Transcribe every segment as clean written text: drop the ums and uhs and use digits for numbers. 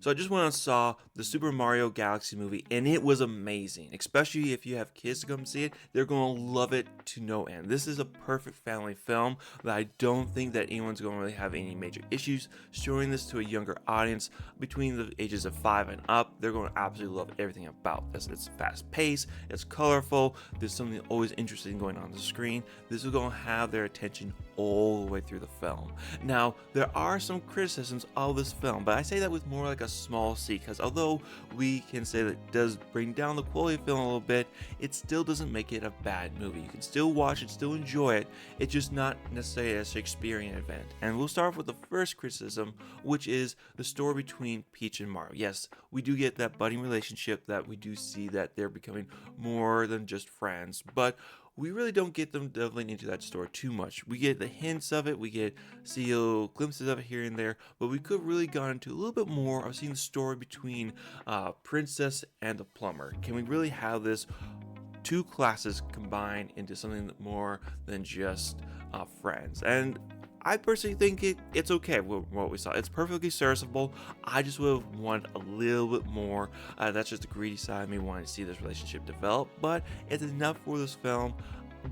So I just went and saw the Super Mario Galaxy movie, and it was amazing. Especially if you have kids to come see it, they're going to love it to no end. This is a perfect family film that I don't think that anyone's going to really have any major issues showing this to a younger audience between the ages of 5 and up. They're going to absolutely love everything about this. It's fast paced, it's colorful, there's something always interesting going on the screen. This is going to have their attention all the way through the film. Now, there are some criticisms of this film, but I say that with more like a small c, because although we can say that it does bring down the quality of the film a little bit, it still doesn't make it a bad movie. You can still watch it, still enjoy it. It's just not necessarily a Shakespearean event. And we'll start off with the first criticism, which is the story between Peach and Mario. Yes, we do get that budding relationship, that we do see that they're becoming more than just friends, but we really don't get them delving into that story too much. We get the hints of it, we get see little glimpses of it here and there, but we could really gone into a little bit more of seeing the story between Princess and the plumber. Can we really have this two classes combined into something more than just friends? And I personally think it's okay with what we saw. It's perfectly serviceable. I just would have wanted a little bit more. That's just the greedy side of me wanting to see this relationship develop, but it's enough for this film.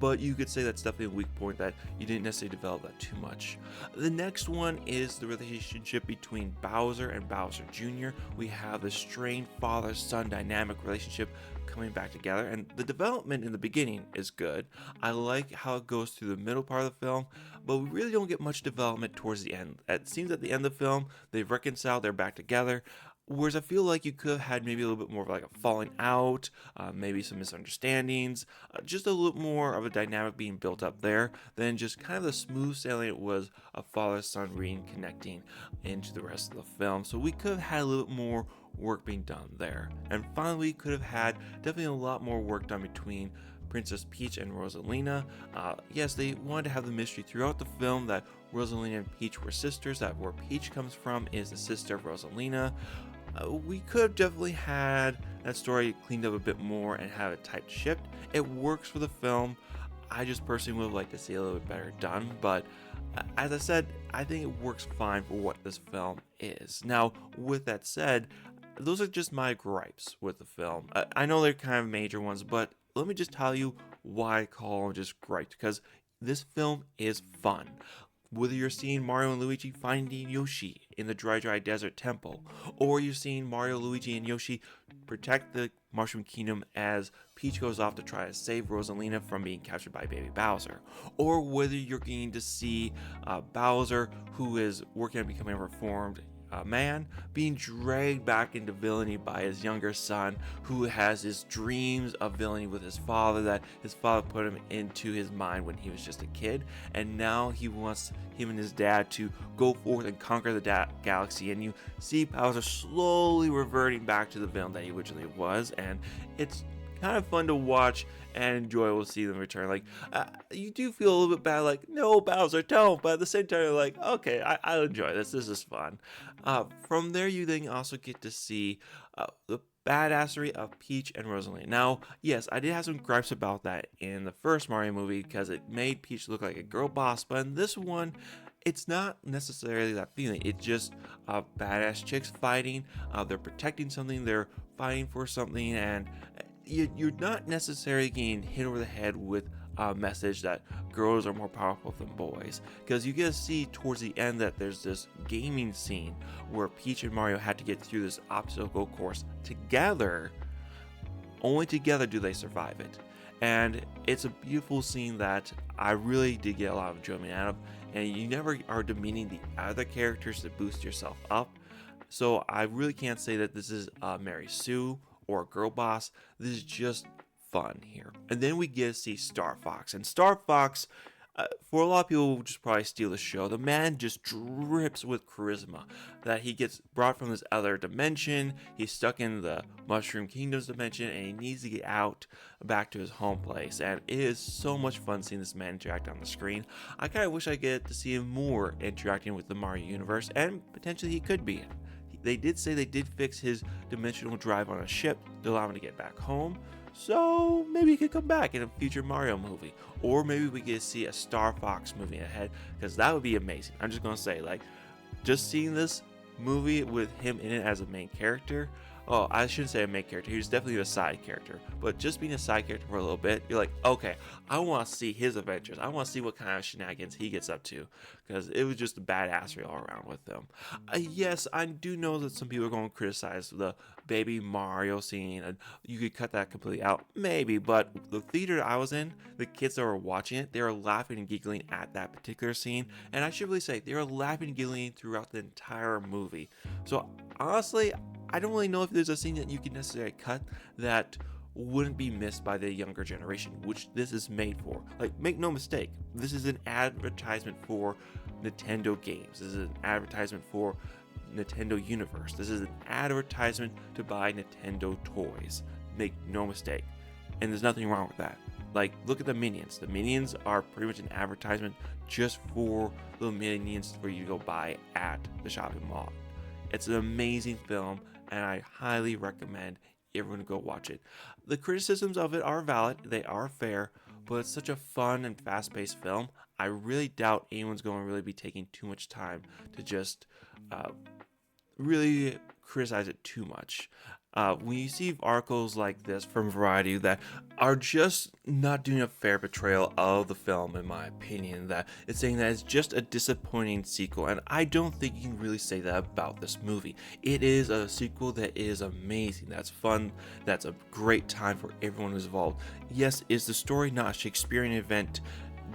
But you could say that's definitely a weak point, that you didn't necessarily develop that too much. The next one is the relationship between Bowser and Bowser Jr. We have the strained father-son dynamic relationship coming back together, and the development in the beginning is good. I like how it goes through the middle part of the film, but we really don't get much development towards the end. It seems at the end of the film, they've reconciled, they're back together. Whereas I feel like you could have had maybe a little bit more of like a falling out, maybe some misunderstandings, just a little more of a dynamic being built up there than just kind of the smooth sailing it was of father-son reconnecting into the rest of the film. So we could have had a little bit more work being done there. And finally, we could have had definitely a lot more work done between Princess Peach and Rosalina. Yes, they wanted to have the mystery throughout the film that Rosalina and Peach were sisters, that where Peach comes from is the sister of Rosalina. We could have definitely had that story cleaned up a bit more and have it typed shipped. It works for the film. I just personally would have liked to see a little bit better done, but as I said, I think it works fine for what this film is. Now, with that said, those are just my gripes with the film. I know they're kind of major ones, but let me just tell you why I call them just gripes, because this film is fun. Whether you're seeing Mario and Luigi finding Yoshi in the Dry Desert Temple, or you're seeing Mario, Luigi, and Yoshi protect the Mushroom Kingdom as Peach goes off to try to save Rosalina from being captured by Baby Bowser, or whether you're getting to see Bowser, who is working on becoming a reformed man, being dragged back into villainy by his younger son, who has his dreams of villainy with his father that his father put him into his mind when he was just a kid, and now he wants him and his dad to go forth and conquer the galaxy. And you see Bowser slowly reverting back to the villain that he originally was, and it's kind of fun to watch and enjoyable to see them return. Like, you do feel a little bit bad, like, no, Bowser, don't, but at the same time, you're like, okay, I'll enjoy this. This is fun. From there, you then also get to see the badassery of Peach and Rosalina. Now, yes, I did have some gripes about that in the first Mario movie because it made Peach look like a girl boss, but in this one, it's not necessarily that feeling. It's just badass chicks fighting. They're protecting something. They're fighting for something, and you're not necessarily getting hit over the head with a message that girls are more powerful than boys, because you get to see towards the end that there's this gaming scene where Peach and Mario had to get through this obstacle course together. Only together do they survive it, and it's a beautiful scene that I really did get a lot of enjoyment out of, and you never are demeaning the other characters to boost yourself up. So I really can't say that this is Mary Sue or Girl Boss. This is just fun here. And then we get to see Star Fox. And Star Fox, for a lot of people who just probably steal the show, the man just drips with charisma. That he gets brought from this other dimension, he's stuck in the Mushroom Kingdom's dimension, and he needs to get out back to his home place. And it is so much fun seeing this man interact on the screen. I kind of wish I get to see him more interacting with the Mario universe, and potentially he could be. They did say they did fix his dimensional drive on a ship to allow him to get back home. So maybe he could come back in a future Mario movie. Or maybe we get to see a Star Fox movie ahead, because that would be amazing. I'm just going to say, like, just seeing this movie with him in it as a main character. Oh, I shouldn't say a main character. He was definitely a side character. But just being a side character for a little bit, you're like, okay, I want to see his adventures. I want to see what kind of shenanigans he gets up to. Because it was just a badassery all around with him. Yes, I do know that some people are going to criticize the baby Mario scene. And you could cut that completely out. Maybe. But the theater I was in, the kids that were watching it, they were laughing and giggling at that particular scene. And I should really say, they were laughing and giggling throughout the entire movie. So honestly, I don't really know if there's a scene that you can necessarily cut that wouldn't be missed by the younger generation, which this is made for. Like, make no mistake, this is an advertisement for Nintendo games. This is an advertisement for Nintendo Universe. This is an advertisement to buy Nintendo toys. Make no mistake. And there's nothing wrong with that. Like, look at the Minions. The Minions are pretty much an advertisement just for the Minions for you to go buy at the shopping mall. It's an amazing film, and I highly recommend everyone to go watch it. The criticisms of it are valid, they are fair, but it's such a fun and fast-paced film. I really doubt anyone's going to really be taking too much time to just really criticize it too much. When you see articles like this from Variety that are just not doing a fair portrayal of the film, in my opinion, that it's saying that it's just a disappointing sequel, and I don't think you can really say that about this movie. It is a sequel that is amazing, that's fun, that's a great time for everyone who's involved. Yes, is the story not a Shakespearean event?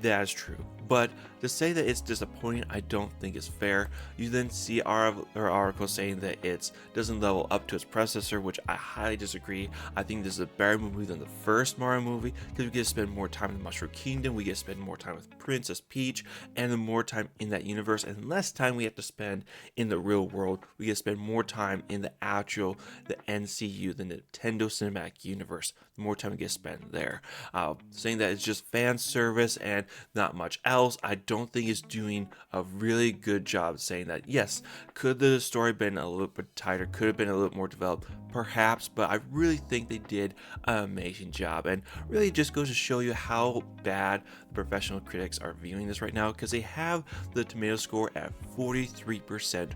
That is true. But to say that it's disappointing, I don't think is fair. You then see our article saying that it doesn't level up to its predecessor, which I highly disagree. I think this is a better movie than the first Mario movie because we get to spend more time in the Mushroom Kingdom, we get to spend more time with Princess Peach, and the more time in that universe, and less time we have to spend in the real world. We get to spend more time in the NCU, the Nintendo Cinematic Universe. The more time we get to spend there. Saying that it's just fan service and not much else, I don't think is doing a really good job saying that. Yes, could the story been a little bit tighter, could have been a little more developed, perhaps, but I really think they did an amazing job, and really just goes to show you how bad the professional critics are viewing this right now, because they have the tomato score at 43%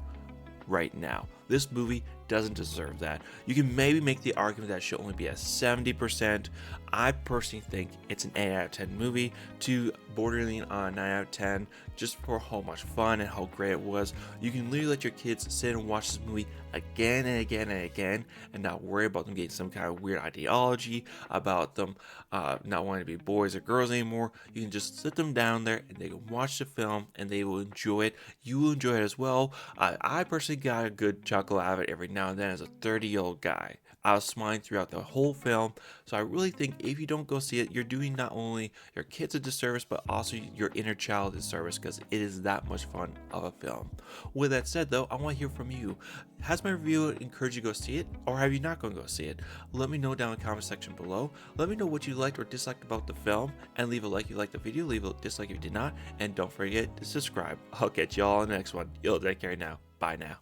right now. This movie doesn't deserve that. You can maybe make the argument that it should only be at 70%. I personally think it's an 8 out of 10 movie to bordering on a 9 out of 10 just for how much fun and how great it was. You can literally let your kids sit and watch this movie again and again and again and not worry about them getting some kind of weird ideology about them not wanting to be boys or girls anymore. You can just sit them down there and they can watch the film and they will enjoy it. You will enjoy it as well. I personally got a good chuckle out of it every now and then as a 30-year-old guy. I was smiling throughout the whole film, so I really think if you don't go see it, you're doing not only your kids a disservice, but also your inner child a disservice, because it is that much fun of a film. With that said, though, I want to hear from you. Has my review encouraged you to go see it, or have you not going to go see it? Let me know down in the comment section below. Let me know what you liked or disliked about the film, and leave a like if you liked the video, leave a dislike if you did not, and don't forget to subscribe. I'll catch you all in the next one. You'll take care now. Bye now.